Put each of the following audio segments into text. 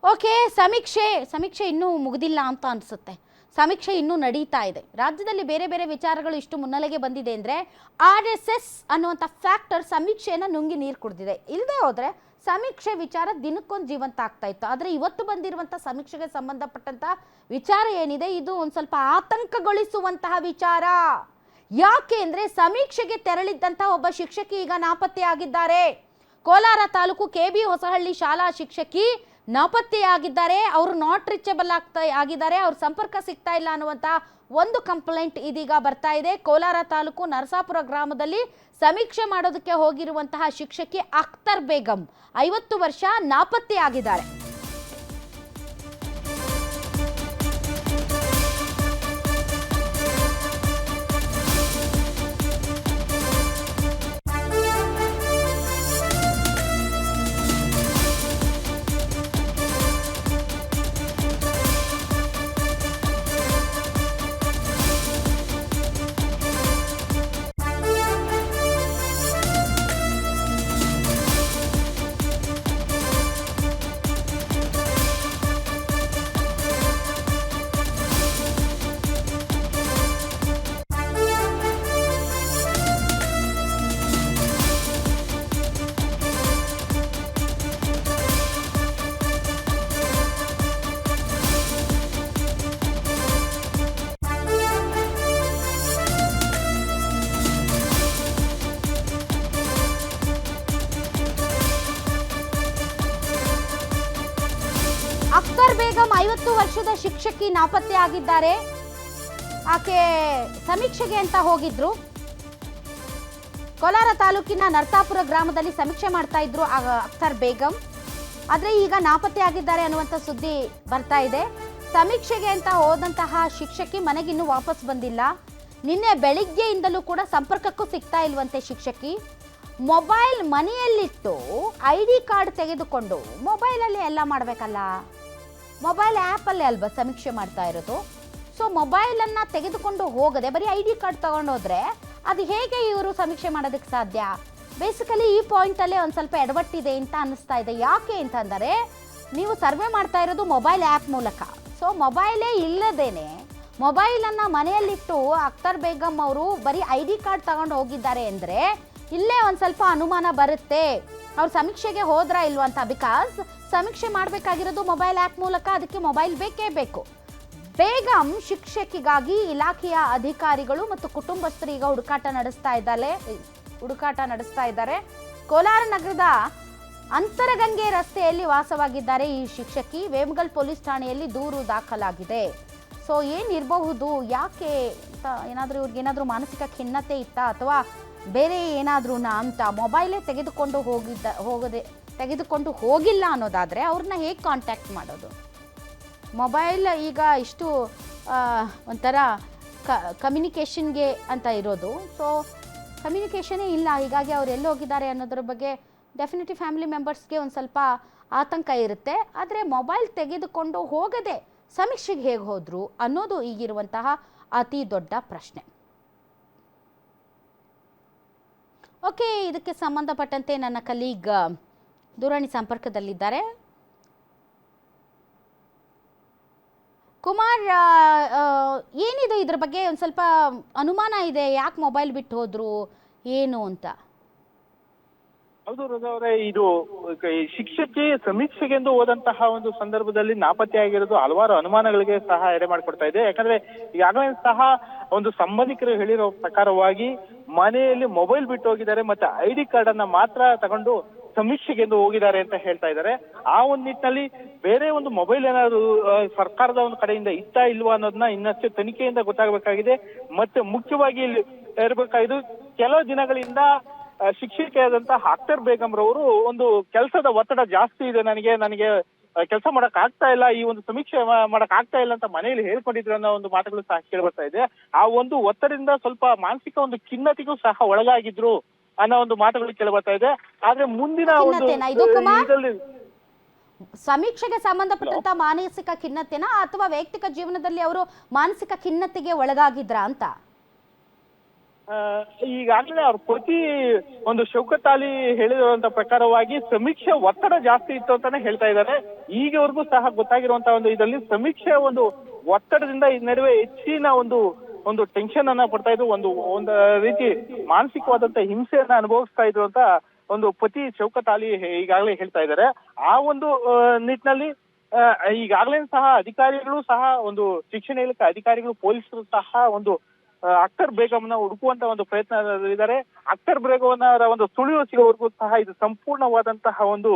Okay, ಸಮೀಕ್ಷೆ ಇನ್ನೂ ಮುಗಿದಿಲ್ಲ ಅಂತ ಅನಿಸುತ್ತೆ. ಸಮೀಕ್ಷೆ ಇನ್ನೂ ನಡೀತಾ ಇದೆ. ರಾಜ್ಯದಲ್ಲಿ ಬೇರೆ ಬೇರೆ ವಿಚಾರಗಳು ಇಷ್ಟು ಮುನ್ನೆಲೆಗೆ ಬಂದಿದೆ ಅಂದರೆ RSS ಅನ್ನುವಂಥ ಫ್ಯಾಕ್ಟರ್ ಸಮೀಕ್ಷೆಯನ್ನು ನುಂಗಿ ನೀರು ಕುಡಿದಿದೆ. ಇಲ್ಲದೆ ಹೋದರೆ ಸಮೀಕ್ಷೆ ವಿಚಾರ ದಿನಕ್ಕೊಂದು ಜೀವಂತ ಆಗ್ತಾ ಇತ್ತು. ಆದರೆ ಇವತ್ತು ಬಂದಿರುವಂಥ ಸಮೀಕ್ಷೆಗೆ ಸಂಬಂಧಪಟ್ಟಂಥ ವಿಚಾರ ಏನಿದೆ, ಇದು ಒಂದು ಸ್ವಲ್ಪ ಆತಂಕಗೊಳಿಸುವಂತಹ ವಿಚಾರ. ಯಾಕೆ ಅಂದರೆ ಸಮೀಕ್ಷೆಗೆ ತೆರಳಿದ್ದಂಥ ಒಬ್ಬ ಶಿಕ್ಷಕಿ ಈಗ ನಾಪತ್ತೆಯಾಗಿದ್ದಾರೆ. ಕೋಲಾರ ತಾಲೂಕು KB ಹೊಸಹಳ್ಳಿ ಶಾಲಾ ಶಿಕ್ಷಕಿ ನಾಪತ್ತೆಯಾಗಿದ್ದಾರೆ. ಅವರು ನಾಟ್ ರೀಚಬಲ್ ಆಗಿದ್ದಾರೆ, ಅವ್ರ ಸಂಪರ್ಕ ಸಿಗ್ತಾ ಇಲ್ಲ ಅನ್ನುವಂಥ ಒಂದು ಕಂಪ್ಲೇಂಟ್ ಇದೀಗ ಬರ್ತಾ ಇದೆ. ಕೋಲಾರ ತಾಲೂಕು ನರಸಾಪುರ ಗ್ರಾಮದಲ್ಲಿ ಸಮೀಕ್ಷೆ ಮಾಡೋದಕ್ಕೆ ಹೋಗಿರುವಂತಹ ಶಿಕ್ಷಕಿ ಅಖ್ತರ್ ಬೇಗಂ 50 ವರ್ಷ ನಾಪತ್ತೆಯಾಗಿದ್ದಾರೆ. ಅಖ್ತರ್ ಬೇಗಂ 50 ವರ್ಷದ ಶಿಕ್ಷಕಿ ನಾಪತ್ತೆ ಆಗಿದ್ದಾರೆ. ಆಕೆ ಸಮೀಕ್ಷೆಗೆ ಅಂತ ಹೋಗಿದ್ರು. ಕೋಲಾರ ತಾಲೂಕಿನ ನರಸಾಪುರ ಗ್ರಾಮದಲ್ಲಿ ಸಮೀಕ್ಷೆ ಮಾಡ್ತಾ ಇದ್ರು ಅಖ್ತರ್ ಬೇಗಂ. ಆದರೆ ಈಗ ನಾಪತ್ತೆ ಆಗಿದ್ದಾರೆ ಅನ್ನುವಂಥ ಸುದ್ದಿ ಬರ್ತಾ ಇದೆ. ಸಮೀಕ್ಷೆಗೆ ಅಂತ ಹೋದಂತಹ ಶಿಕ್ಷಕಿ ಮನೆಗಿನ್ನೂ ವಾಪಸ್ ಬಂದಿಲ್ಲ. ನಿನ್ನೆ ಬೆಳಿಗ್ಗೆಯಿಂದಲೂ ಕೂಡ ಸಂಪರ್ಕಕ್ಕೂ ಸಿಗ್ತಾ ಇಲ್ವಂತೆ ಶಿಕ್ಷಕಿ. ಮೊಬೈಲ್ ಮನೆಯಲ್ಲಿಟ್ಟು ID ಕಾರ್ಡ್ ತೆಗೆದುಕೊಂಡು ಮೊಬೈಲಲ್ಲಿ ಎಲ್ಲ ಮಾಡಬೇಕಲ್ಲ, ಮೊಬೈಲ್ ಆ್ಯಪಲ್ಲೇ ಅಲ್ವಾ ಸಮೀಕ್ಷೆ ಮಾಡ್ತಾ ಇರೋದು. ಸೊ ಮೊಬೈಲನ್ನು ತೆಗೆದುಕೊಂಡು ಹೋಗದೆ ಬರೀ ID ಕಾರ್ಡ್ ತಗೊಂಡೋದ್ರೆ ಅದು ಹೇಗೆ ಇವರು ಸಮೀಕ್ಷೆ ಮಾಡೋದಕ್ಕೆ ಸಾಧ್ಯ? ಬೇಸಿಕಲಿ ಈ ಪಾಯಿಂಟಲ್ಲೇ ಒಂದು ಸ್ವಲ್ಪ ಎಡವಟ್ಟಿದೆ ಅಂತ ಅನ್ನಿಸ್ತಾ ಇದೆ. ಯಾಕೆ ಅಂತಂದರೆ, ನೀವು ಸರ್ವೆ ಮಾಡ್ತಾ ಇರೋದು ಮೊಬೈಲ್ ಆ್ಯಪ್ ಮೂಲಕ. ಸೊ ಮೊಬೈಲೇ ಇಲ್ಲದೇನೆ ಮೊಬೈಲನ್ನು ಮನೆಯಲ್ಲಿಟ್ಟು ಅಖ್ತರ್ ಬೇಗಂ ಅವರು ಬರೀ ID ಕಾರ್ಡ್ ತಗೊಂಡು ಹೋಗಿದ್ದಾರೆ ಅಂದರೆ ಇಲ್ಲೇ ಒಂದು ಸ್ವಲ್ಪ ಅನುಮಾನ ಬರುತ್ತೆ, ಅವ್ರು ಸಮೀಕ್ಷೆಗೆ ಹೋದ್ರಾ ಇಲ್ವಾ ಅಂತ. ಬಿಕಾಸ್ ಸಮೀಕ್ಷೆ ಮಾಡಬೇಕಾಗಿರೋದು ಮೊಬೈಲ್ ಆ್ಯಪ್ ಮೂಲಕ, ಅದಕ್ಕೆ ಮೊಬೈಲ್ ಬೇಕೇ ಬೇಕು. ಬೇಗಂ ಶಿಕ್ಷಕಿಗಾಗಿ ಇಲಾಖೆಯ ಅಧಿಕಾರಿಗಳು ಮತ್ತು ಕುಟುಂಬಸ್ಥರು ಈಗ ಹುಡುಕಾಟ ನಡೆಸ್ತಾ ಇದ್ದಾರೆ. ಕೋಲಾರ ನಗರದ ಅಂತರಗಂಗೆ ರಸ್ತೆಯಲ್ಲಿ ವಾಸವಾಗಿದ್ದಾರೆ ಈ ಶಿಕ್ಷಕಿ. ವೇಮಗಲ್ ಪೊಲೀಸ್ ಠಾಣೆಯಲ್ಲಿ ದೂರು ದಾಖಲಾಗಿದೆ. ಸೊ ಏನಿರಬಹುದು, ಯಾಕೆ ಏನಾದರೂ ಇವ್ರಿಗೇನಾದರೂ ಮಾನಸಿಕ ಖಿನ್ನತೆ ಇತ್ತಾ ಅಥವಾ ಬೇರೆ ಏನಾದ್ರೂ ಅಂತ ಮೊಬೈಲೇ ತೆಗೆದುಕೊಂಡು ಹೋಗಿಲ್ಲ ಅನ್ನೋದಾದರೆ ಅವ್ರನ್ನ ಹೇಗೆ ಕಾಂಟ್ಯಾಕ್ಟ್ ಮಾಡೋದು? ಮೊಬೈಲ್ ಈಗ ಇಷ್ಟು ಒಂಥರ ಕಮ್ಯುನಿಕೇಷನ್ಗೆ ಅಂತ ಇರೋದು. ಸೊ ಕಮ್ಯುನಿಕೇಷನೇ ಇಲ್ಲ, ಹೀಗಾಗಿ ಅವ್ರು ಎಲ್ಲಿ ಹೋಗಿದ್ದಾರೆ ಅನ್ನೋದ್ರ ಬಗ್ಗೆ ಡೆಫಿನೆಟ್ಲಿ ಫ್ಯಾಮಿಲಿ ಮೆಂಬರ್ಸ್ಗೆ ಒಂದು ಸ್ವಲ್ಪ ಆತಂಕ ಇರುತ್ತೆ. ಆದರೆ ಮೊಬೈಲ್ ತೆಗೆದುಕೊಂಡು ಹೋಗದೆ ಸಮೀಕ್ಷೆಗೆ ಹೇಗೆ ಹೋದರು ಅನ್ನೋದು ಈಗಿರುವಂತಹ ಅತಿ ದೊಡ್ಡ ಪ್ರಶ್ನೆ. ಓಕೆ, ಇದಕ್ಕೆ ಸಂಬಂಧಪಟ್ಟಂತೆ ನನ್ನ ಕಲೀಗ್ ದೂರವಾಣಿ ಸಂಪರ್ಕದಲ್ಲಿದ್ದಾರೆ. ಕುಮಾರ್, ಏನಿದೆ ಇದ್ರ ಬಗ್ಗೆ ಒಂದು ಸ್ವಲ್ಪ ಅನುಮಾನ ಇದೆ, ಯಾಕೆ ಮೊಬೈಲ್ ಬಿಟ್ಟು ಹೋದ್ರು ಏನು ಅಂತ? ಹೌದು ರೋಜಾ ಅವರೇ, ಇದು ಶಿಕ್ಷಕಿ ಸಮೀಕ್ಷೆಗೆಂದು ಹೋದಂತಹ ಒಂದು ಸಂದರ್ಭದಲ್ಲಿ ನಾಪತ್ತೆಯಾಗಿರೋದು ಹಲವಾರು ಅನುಮಾನಗಳಿಗೆ ಸಹ ಎಡೆ ಮಾಡಿಕೊಡ್ತಾ ಇದೆ. ಯಾಕಂದ್ರೆ ಈಗಾಗಲೇ ಸಹ ಒಂದು ಸಂಬಂಧಿಕರು ಹೇಳಿರೋ ಪ್ರಕಾರವಾಗಿ ಮನೆಯಲ್ಲಿ ಮೊಬೈಲ್ ಬಿಟ್ಟು ಹೋಗಿದ್ದಾರೆ, ಮತ್ತೆ ID ಕಾರ್ಡ್ ಅನ್ನ ಮಾತ್ರ ತಗೊಂಡು ಸಮೀಕ್ಷೆಗೆಂದು ಹೋಗಿದ್ದಾರೆ ಅಂತ ಹೇಳ್ತಾ ಇದ್ದಾರೆ. ಆ ಒಂದು ನಿಟ್ಟಿನಲ್ಲಿ ಬೇರೆ ಒಂದು ಮೊಬೈಲ್ ಏನಾದ್ರು ಸರ್ಕಾರದ ಒಂದು ಕಡೆಯಿಂದ ಇತ್ತಾ ಇಲ್ವಾ ಅನ್ನೋದನ್ನ ಇನ್ನಷ್ಟು ತನಿಖೆಯಿಂದ ಗೊತ್ತಾಗಬೇಕಾಗಿದೆ. ಮತ್ತೆ ಮುಖ್ಯವಾಗಿ ಇಲ್ಲಿ ಇರಬೇಕಾಗಿದ್ದು, ಕೆಲವು ದಿನಗಳಿಂದ ಶಿಕ್ಷಕಿಯಾದಂತಹ ಅಖ್ತರ್ ಬೇಗಂ ರವರು ಒಂದು ಕೆಲಸದ ಒತ್ತಡ ಜಾಸ್ತಿ ಇದೆ, ನನಗೆ ಕೆಲಸ ಮಾಡಕ್ ಆಗ್ತಾ ಇಲ್ಲ, ಈ ಒಂದು ಸಮೀಕ್ಷೆ ಮಾಡಕ್ ಆಗ್ತಾ ಇಲ್ಲ ಅಂತ ಮನೆಯಲ್ಲಿ ಹೇಳ್ಕೊಂಡಿದ್ರು ಅನ್ನೋ ಒಂದು ಮಾತುಗಳು ಸಹ ಕೇಳಿ ಬರ್ತಾ ಇದೆ. ಆ ಒಂದು ಒತ್ತಡದಿಂದ ಸ್ವಲ್ಪ ಮಾನಸಿಕ ಒಂದು ಖಿನ್ನತೆಗೂ ಸಹ ಒಳಗಾಗಿದ್ರು ಅನ್ನೋ ಒಂದು ಮಾತುಗಳು ಕೇಳಿ ಬರ್ತಾ ಇದೆ. ಆದ್ರೆ ಮುಂದಿನ ಒಂದು ಸಮೀಕ್ಷೆಗೆ ಸಂಬಂಧಪಟ್ಟಂತ ಮಾನಸಿಕ ಖಿನ್ನತೆನಾ ಅಥವಾ ವೈಯಕ್ತಿಕ ಜೀವನದಲ್ಲಿ ಅವರು ಮಾನಸಿಕ ಖಿನ್ನತೆಗೆ ಒಳಗಾಗಿದ್ರ ಅಂತ? ಈಗಾಗಲೇ ಅವ್ರ ಪತಿ ಒಂದು ಶೌಕತ್ ಅಲಿ ಹೇಳಿರುವಂತ ಪ್ರಕಾರವಾಗಿ ಸಮೀಕ್ಷೆ ಒತ್ತಡ ಜಾಸ್ತಿ ಇತ್ತು ಅಂತಾನೆ ಹೇಳ್ತಾ ಇದ್ದಾರೆ. ಈಗವರೆಗೂ ಸಹ ಗೊತ್ತಾಗಿರುವಂತಹ ಒಂದು ಇದರಲ್ಲಿ ಸಮೀಕ್ಷೆ ಒಂದು ಒತ್ತಡದಿಂದ ಈ ನಡುವೆ ಹೆಚ್ಚಿನ ಒಂದು ಟೆನ್ಷನ್ ಅನ್ನ ಪಡ್ತಾ ಇದ್ರು, ಒಂದು ರೀತಿ ಮಾನಸಿಕವಾದಂತ ಹಿಂಸೆಯನ್ನ ಅನುಭವಿಸ್ತಾ ಇದ್ರು ಅಂತ ಒಂದು ಪತಿ ಶೌಕತ್ ಅಲಿ ಈಗಾಗಲೇ ಹೇಳ್ತಾ ಇದ್ದಾರೆ. ಆ ಒಂದು ನಿಟ್ಟಿನಲ್ಲಿ ಈಗಾಗಲೇ ಸಹ ಅಧಿಕಾರಿಗಳು ಸಹ ಒಂದು ಶಿಕ್ಷಣ ಇಲಾಖೆ ಅಧಿಕಾರಿಗಳು ಪೊಲೀಸರು ಸಹ ಒಂದು ಅಖ್ತರ್ ಬೇಗಂನ ಹುಡುಕುವಂತ ಒಂದು ಪ್ರಯತ್ನದಲ್ಲಿದ್ದಾರೆ. ಅಖ್ತರ್ ಬೇಗಂನ ಒಂದು ಸುಳಿವು ಸಿಗೋವರೆಗೂ ಸಹ ಇದು ಸಂಪೂರ್ಣವಾದಂತಹ ಒಂದು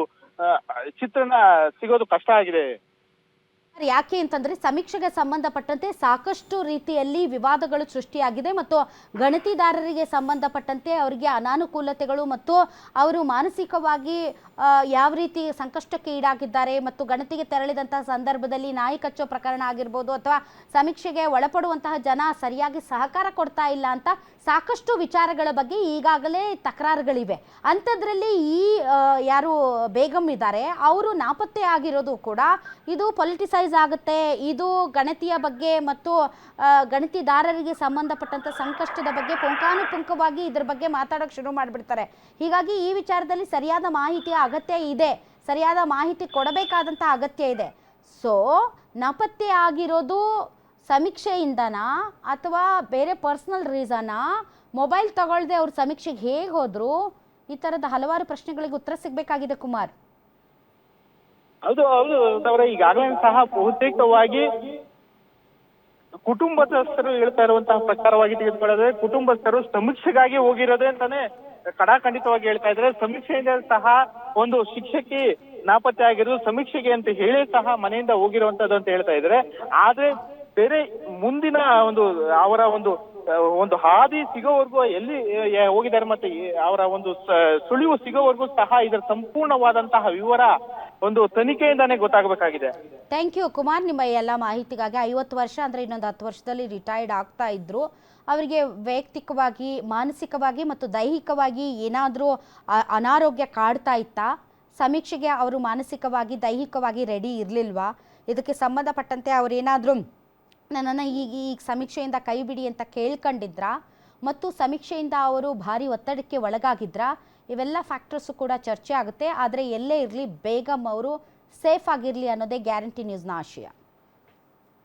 ಚಿತ್ರಣ ಸಿಗೋದು ಕಷ್ಟ ಆಗಿದೆ. ಯಾಕೆ ಅಂತಂದ್ರೆ ಸಮೀಕ್ಷೆಗೆ ಸಂಬಂಧಪಟ್ಟಂತೆ ಸಾಕಷ್ಟು ರೀತಿಯಲ್ಲಿ ವಿವಾದಗಳು ಸೃಷ್ಟಿಯಾಗಿದೆ ಮತ್ತು ಗಣತಿದಾರರಿಗೆ ಸಂಬಂಧಪಟ್ಟಂತೆ ಅವರಿಗೆ ಅನಾನುಕೂಲತೆಗಳು ಮತ್ತು ಅವರು ಮಾನಸಿಕವಾಗಿ ಯಾವ ರೀತಿ ಸಂಕಷ್ಟಕ್ಕೆ ಈಡಾಗಿದ್ದಾರೆ ಮತ್ತು ಗಣತಿಗೆ ತೆರಳಿದಂತಹ ಸಂದರ್ಭದಲ್ಲಿ ನಾಯಿ ಕಚ್ಚೋ ಪ್ರಕರಣ ಆಗಿರ್ಬೋದು ಅಥವಾ ಸಮೀಕ್ಷೆಗೆ ಒಳಪಡುವಂತಹ ಜನ ಸರಿಯಾಗಿ ಸಹಕಾರ ಕೊಡ್ತಾ ಇಲ್ಲ ಅಂತ ಸಾಕಷ್ಟು ವಿಚಾರಗಳ ಬಗ್ಗೆ ಈಗಾಗಲೇ ತಕರಾರುಗಳಿವೆ. ಅಂಥದ್ರಲ್ಲಿ ಈ ಯಾರು ಬೇಗಂ ಇದ್ದಾರೆ ಅವರು ನಾಪತ್ತೆ ಆಗಿರೋದು ಕೂಡ ಇದು ಪೊಲಿಟಿಸೈಸ್ ಆಗುತ್ತೆ. ಇದು ಗಣತಿಯ ಬಗ್ಗೆ ಮತ್ತು ಗಣತಿದಾರರಿಗೆ ಸಂಬಂಧಪಟ್ಟಂತ ಸಂಕಷ್ಟದ ಬಗ್ಗೆ ಪುಂಖಾನುಪುಂಖವಾಗಿ ಇದ್ರ ಬಗ್ಗೆ ಮಾತಾಡೋಕೆ ಶುರು ಮಾಡಿಬಿಡ್ತಾರೆ. ಹೀಗಾಗಿ ಈ ವಿಚಾರದಲ್ಲಿ ಸರಿಯಾದ ಮಾಹಿತಿಯ ಅಗತ್ಯ ಇದೆ, ಸರಿಯಾದ ಮಾಹಿತಿ ಕೊಡಬೇಕಾದಂಥ ಅಗತ್ಯ ಇದೆ. ಸೊ ನಾಪತ್ತೆ ಆಗಿರೋದು ಸಮೀಕ್ಷೆಯಿಂದನಾ ಅಥವಾ ಬೇರೆ ಪರ್ಸ್ನಲ್ ರೀಸನಾ, ಮೊಬೈಲ್ ತಗೊಳ್ದೆ ಅವ್ರ ಸಮೀಕ್ಷೆಗೆ ಹೇಗೆ ಹೋದ್ರು, ಈ ಥರದ ಹಲವಾರು ಪ್ರಶ್ನೆಗಳಿಗೆ ಉತ್ತರ ಸಿಗಬೇಕಾಗಿದೆ ಕುಮಾರ್. ಹೌದು ಅವರೇ, ಈಗಾಗಲೇ ಸಹ ಬಹುತೇಕವಾಗಿ ಕುಟುಂಬಸ್ಥರು ಹೇಳ್ತಾ ಇರುವಂತಹ ಪ್ರಕಾರವಾಗಿ ತೆಗೆದುಕೊಳ್ಳೋದ್ರೆ ಕುಟುಂಬಸ್ಥರು ಸಮೀಕ್ಷೆಗಾಗಿ ಹೋಗಿರೋದೇ ಅಂತಾನೆ ಕಡಾಖಂಡಿತವಾಗಿ ಹೇಳ್ತಾ ಇದ್ದಾರೆ. ಸಮೀಕ್ಷೆಯಿಂದ ಸಹ ಒಂದು ಶಿಕ್ಷಕಿ ನಾಪತ್ತೆ ಆಗಿರೋದು ಸಮೀಕ್ಷೆಗೆ ಅಂತ ಹೇಳಿ ಸಹ ಮನೆಯಿಂದ ಹೋಗಿರುವಂತದ್ದು ಅಂತ ಹೇಳ್ತಾ ಇದ್ದಾರೆ. ಆದ್ರೆ ಬೇರೆ ಮುಂದಿನ ಅವರ ಒಂದು ಹಾದಿ ಸಿಗೋವರೆಗೂ ಎಲ್ಲಿ ಹೋಗಿದ್ದಾರೆ ಮತ್ತೆ ಅವರ ಒಂದು ಸುಳಿವು ಸಿಗೋವರೆಗೂ ಸಹ ಇದರ ಸಂಪೂರ್ಣವಾದಂತಹ ವಿವರ ಒಂದು ತನಿಖೆಯಿಂದಾನೇ ಗೊತ್ತಾಗಬೇಕಾಗಿದೆ. ಥ್ಯಾಂಕ್ ಯು ಕುಮಾರ್, ನಿಮ್ಮ ಎಲ್ಲ ಮಾಹಿತಿಗಾಗಿ. 50 ವರ್ಷ ಅಂದರೆ ಇನ್ನೊಂದು 10 ವರ್ಷದಲ್ಲಿ ರಿಟೈರ್ಡ್ ಆಗ್ತಾ ಇದ್ರು. ಅವರಿಗೆ ವೈಯಕ್ತಿಕವಾಗಿ, ಮಾನಸಿಕವಾಗಿ ಮತ್ತು ದೈಹಿಕವಾಗಿ ಏನಾದರೂ ಅನಾರೋಗ್ಯ ಕಾಡ್ತಾ ಇತ್ತಾ? ಸಮೀಕ್ಷೆಗೆ ಅವರು ಮಾನಸಿಕವಾಗಿ ದೈಹಿಕವಾಗಿ ರೆಡಿ ಇರಲಿಲ್ವಾ? ಇದಕ್ಕೆ ಸಂಬಂಧಪಟ್ಟಂತೆ ಅವರೇನಾದರೂ ನನ್ನನ್ನು ಈಗ ಸಮೀಕ್ಷೆಯಿಂದ ಕೈ ಬಿಡಿ ಅಂತ ಕೇಳ್ಕೊಂಡಿದ್ರಾ ಮತ್ತು ಸಮೀಕ್ಷೆಯಿಂದ ಅವರು ಭಾರಿ ಒತ್ತಡಕ್ಕೆ ಒಳಗಾಗಿದ್ರಾ? ಇವೆಲ್ಲ ಫ್ಯಾಕ್ಟರ್ಸು ಕೂಡ ಚರ್ಚೆ ಆಗುತ್ತೆ. ಆದರೆ ಎಲ್ಲೇ ಇರಲಿ ಬೇಗಂ ಅವರು ಸೇಫ್ ಆಗಿರಲಿ ಅನ್ನೋದೇ ಗ್ಯಾರಂಟಿ ನ್ಯೂಸ್ನ ಆಶಯ.